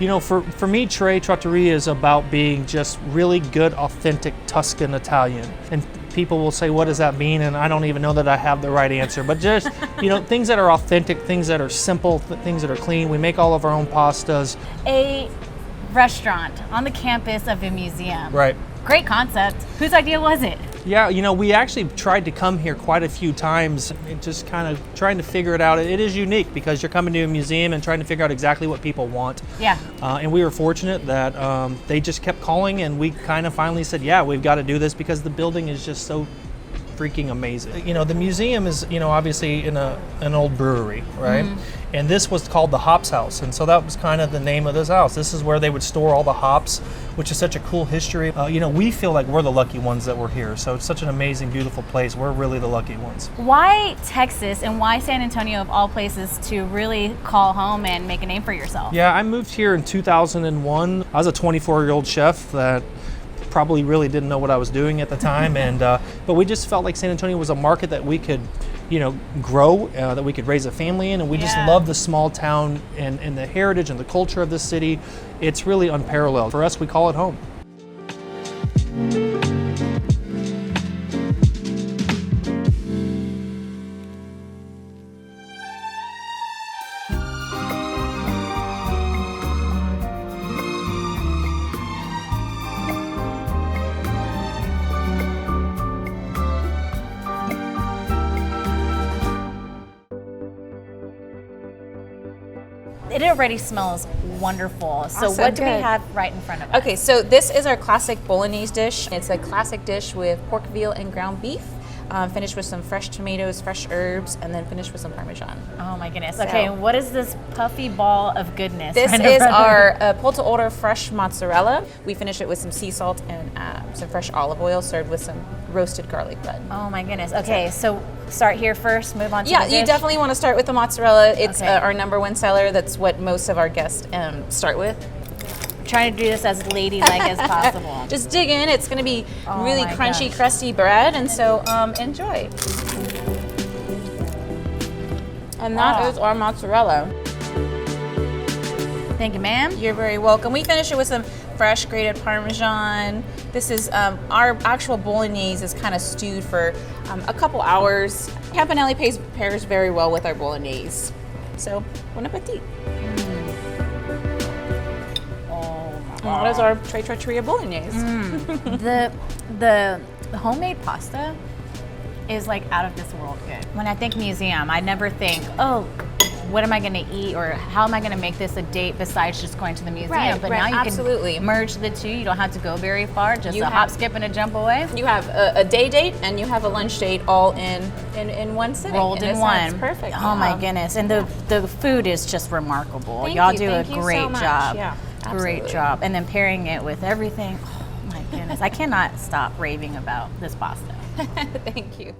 You know, for me, Tre Trattoria is about being just really good, authentic Tuscan Italian. And people will say, what does that mean? And I don't even know that I have the right answer. But just, you know, things that are authentic, things that are simple, things that are clean. We make all of our own pastas. A restaurant on the campus of a museum. Right. Great concept. Whose idea was it? Yeah, you know, we actually tried to come here quite a few times, and just kind of trying to figure it out. It is unique because you're coming to a museum and trying to figure out exactly what people want. Yeah. And we were fortunate that they just kept calling, and we kind of finally said, yeah, we've got to do this because the building is just so freaking amazing. You know, the museum is, you know, obviously in an old brewery, right? And this was called the Hops House, and so that was kind of the name of this house. This is where they would store all the hops, which is such a cool history. You know, we feel like we're the lucky ones that we're here, so it's such an amazing, beautiful place. We're really the lucky ones. Why Texas and why San Antonio of all places to really call home and make a name for yourself? Yeah, I moved here in 2001. I was a 24-year-old chef that probably really didn't know what I was doing at the time, and but we just felt like San Antonio was a market that we could, you know, grow, that we could raise a family in, and we just love the small town and the heritage and the culture of this city. It's really unparalleled. For us, we call it home. It already smells wonderful. So Awesome, what do we good. have right in front of us? Okay, so this is our classic Bolognese dish. It's a classic dish with pork, veal, and ground beef, finished with some fresh tomatoes, fresh herbs, and then finished with some Parmesan. Oh my goodness. Okay, and what is this puffy ball of goodness? This right in is front of our us? Pulled-to-Order Fresh Mozzarella. We finish it with some sea salt and some fresh olive oil served with some roasted garlic bread. Oh my goodness. Okay, so start here first, move on to Yeah, the dish. you definitely want to start with the mozzarella. It's Okay. our #1 seller. That's what most of our guests start with. Trying to do this as ladylike as possible. Just dig in. It's going to be Oh really my crunchy, gosh. crusty bread, and so enjoy. And that is our mozzarella. Thank you, ma'am. You're very welcome. We finish it with some fresh grated Parmesan. This is our actual Bolognese is kind of stewed for a couple hours. Campanelle pairs very well with our Bolognese. So, bon appetit. And that is our Tre Trattoria Bolognese. The homemade pasta is like out of this world good. When I think museum, I never think, oh, what am I going to eat or how am I going to make this a date besides just going to the museum? Right, but right, now you absolutely. can merge the two. You don't have to go very far, just You a have- hop, skip, and a jump away. You have a day date and you have a lunch date all in one sitting. Rolled in It's one. perfect. Oh my yeah. goodness. And the food is just remarkable. Thank Y'all you, do a thank you so great much. job. Yeah, Great absolutely. job. And then pairing it with everything. Oh my goodness. I cannot stop raving about this pasta. Thank you.